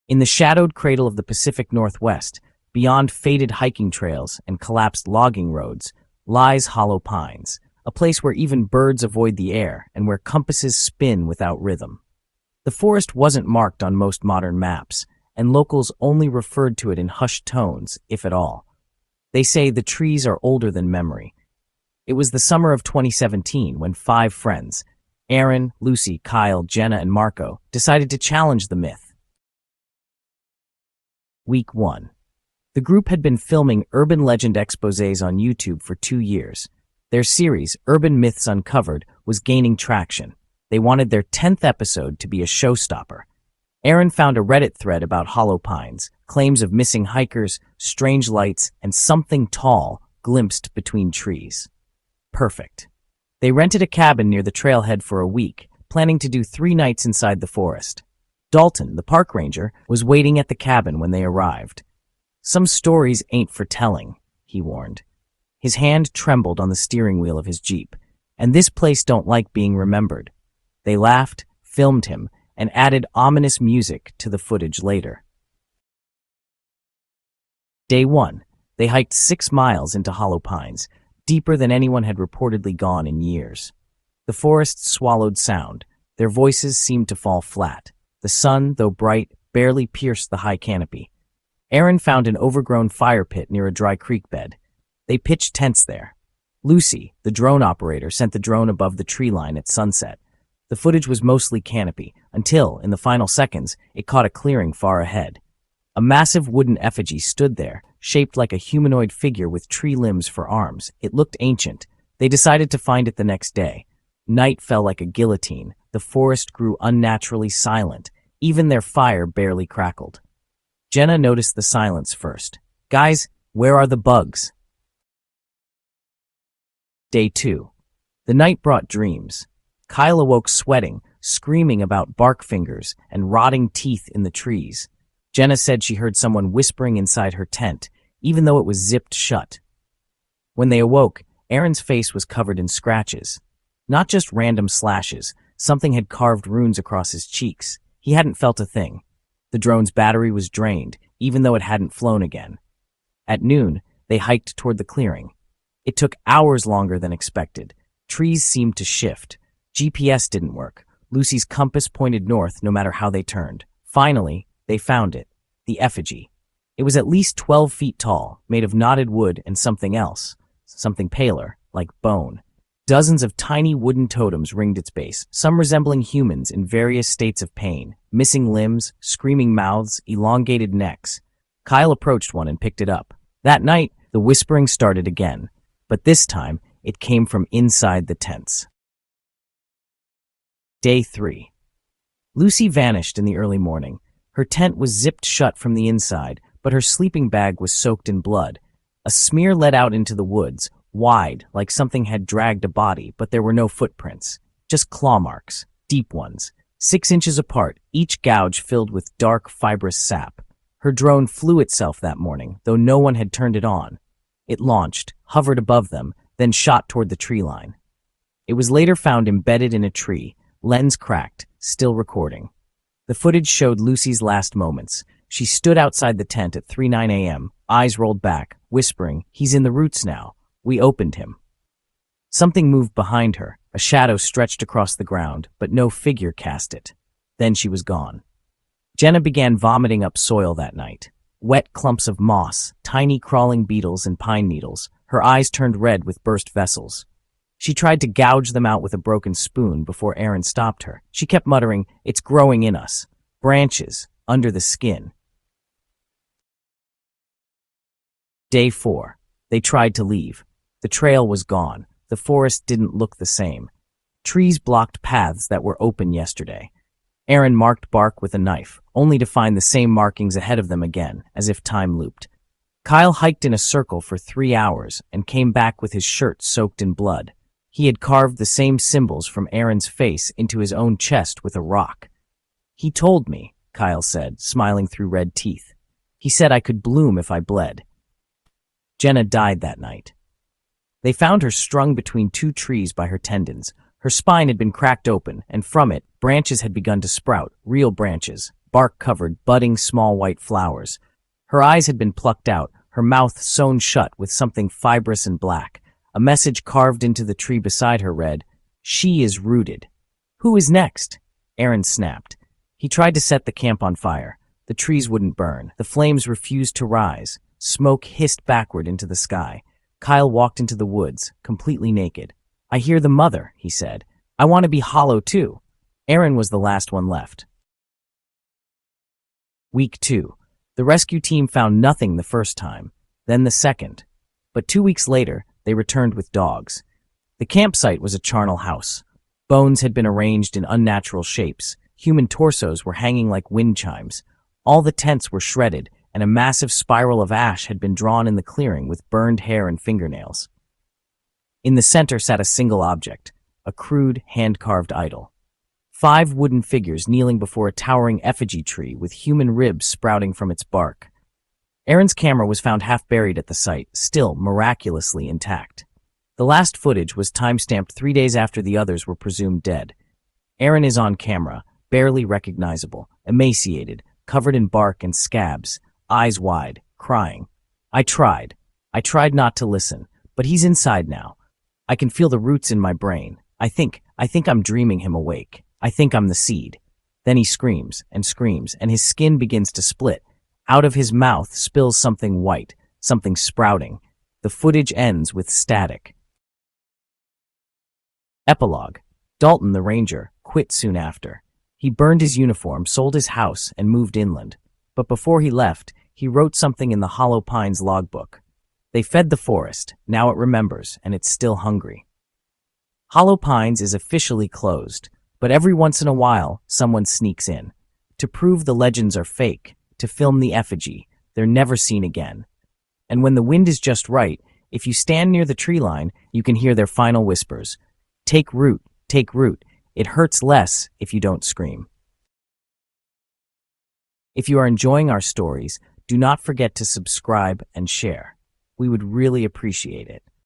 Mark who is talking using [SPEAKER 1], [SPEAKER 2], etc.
[SPEAKER 1] In the shadowed cradle of the Pacific Northwest, beyond faded hiking trails and collapsed logging roads, lies Hollow Pines, a place where even birds avoid the air and where compasses spin without rhythm. The forest wasn't marked on most modern maps, and locals only referred to it in hushed tones, if at all. They say the trees are older than memory. It was the summer of 2017 when 5 friends, Aaron, Lucy, Kyle, Jenna, and Marco, decided to challenge the myth. Week 1. The group had been filming urban legend exposés on YouTube for 2 years. Their series, Urban Myths Uncovered, was gaining traction. They wanted their 10th episode to be a showstopper. Aaron found a Reddit thread about Hollow Pines, claims of missing hikers, strange lights, and something tall glimpsed between trees. Perfect. They rented a cabin near the trailhead for a week, planning to do 3 nights inside the forest. Dalton, the park ranger, was waiting at the cabin when they arrived. "Some stories ain't for telling," he warned. His hand trembled on the steering wheel of his Jeep. "And this place don't like being remembered." They laughed, filmed him, and added ominous music to the footage later. Day 1. They hiked 6 miles into Hollow Pines, deeper than anyone had reportedly gone in years. The forest swallowed sound. Their voices seemed to fall flat. The sun, though bright, barely pierced the high canopy. Aaron found an overgrown fire pit near a dry creek bed. They pitched tents there. Lucy, the drone operator, sent the drone above the tree line at sunset. The footage was mostly canopy, until, in the final seconds, it caught a clearing far ahead. A massive wooden effigy stood there, shaped like a humanoid figure with tree limbs for arms. It looked ancient. They decided to find it the next day. Night fell like a guillotine. The forest grew unnaturally silent. Even their fire barely crackled. Jenna noticed the silence first. "Guys, where are the bugs?" Day 2. The night brought dreams. Kyle awoke sweating, screaming about bark fingers and rotting teeth in the trees. Jenna said she heard someone whispering inside her tent, even though it was zipped shut. When they awoke, Aaron's face was covered in scratches. Not just random slashes, something had carved runes across his cheeks. He hadn't felt a thing. The drone's battery was drained, even though it hadn't flown again. At noon, they hiked toward the clearing. It took hours longer than expected. Trees seemed to shift. GPS didn't work. Lucy's compass pointed north no matter how they turned. Finally, they found it. The effigy. It was at least 12 feet tall, made of knotted wood and something else. Something paler, like bone. Dozens of tiny wooden totems ringed its base, some resembling humans in various states of pain. Missing limbs, screaming mouths, elongated necks. Kyle approached one and picked it up. That night, the whispering started again. But this time, it came from inside the tents. Day 3. Lucy vanished in the early morning. Her tent was zipped shut from the inside, but her sleeping bag was soaked in blood. A smear led out into the woods, wide, like something had dragged a body, but there were no footprints. Just claw marks, deep ones, 6 inches apart, each gouge filled with dark, fibrous sap. Her drone flew itself that morning, though no one had turned it on. It launched, hovered above them, then shot toward the tree line. It was later found embedded in a tree, lens cracked, still recording. The footage showed Lucy's last moments. She stood outside the tent at 3:09 a.m., eyes rolled back, whispering, "He's in the roots now. We opened him." Something moved behind her. A shadow stretched across the ground, but no figure cast it. Then she was gone. Jenna began vomiting up soil that night. Wet clumps of moss, tiny crawling beetles and pine needles. Her eyes turned red with burst vessels. She tried to gouge them out with a broken spoon before Aaron stopped her. She kept muttering, "It's growing in us. Branches, under the skin." Day 4. They tried to leave. The trail was gone. The forest didn't look the same. Trees blocked paths that were open yesterday. Aaron marked bark with a knife, only to find the same markings ahead of them again, as if time looped. Kyle hiked in a circle for 3 hours and came back with his shirt soaked in blood. He had carved the same symbols from Aaron's face into his own chest with a rock. "He told me," Kyle said, smiling through red teeth. "He said I could bloom if I bled." Jenna died that night. They found her strung between 2 trees by her tendons. Her spine had been cracked open, and from it, branches had begun to sprout, real branches, bark-covered, budding small white flowers. Her eyes had been plucked out, her mouth sewn shut with something fibrous and black. A message carved into the tree beside her read, "She is rooted." "Who is next?" Aaron snapped. He tried to set the camp on fire. The trees wouldn't burn. The flames refused to rise. Smoke hissed backward into the sky. Kyle walked into the woods, completely naked. "I hear the mother," he said. "I want to be hollow too." Aaron was the last one left. Week 2. The rescue team found nothing the first time, then the second. But 2 weeks later, they returned with dogs. The campsite was a charnel house. Bones had been arranged in unnatural shapes. Human torsos were hanging like wind chimes. All the tents were shredded, and a massive spiral of ash had been drawn in the clearing with burned hair and fingernails. In the center sat a single object, a crude, hand-carved idol. 5 wooden figures kneeling before a towering effigy tree with human ribs sprouting from its bark. Aaron's camera was found half buried at the site, still miraculously intact. The last footage was time-stamped 3 days after the others were presumed dead. Aaron is on camera, barely recognizable, emaciated, covered in bark and scabs, eyes wide, crying. I tried not to listen, but he's inside now. I can feel the roots in my brain. I think I'm dreaming him awake. I think I'm the seed. Then he screams, and his skin begins to split. Out of his mouth spills something white, something sprouting. The footage ends with static. Epilogue. Dalton, the ranger, quit soon after. He burned his uniform, sold his house, and moved inland. But before he left, he wrote something in the Hollow Pines logbook. They fed the forest, now it remembers, and it's still hungry. Hollow Pines is officially closed, but every once in a while, someone sneaks in. To prove the legends are fake, to film the effigy, they're never seen again. And when the wind is just right, if you stand near the tree line, you can hear their final whispers. Take root, take root. It hurts less if you don't scream. If you are enjoying our stories, do not forget to subscribe and share. We would really appreciate it.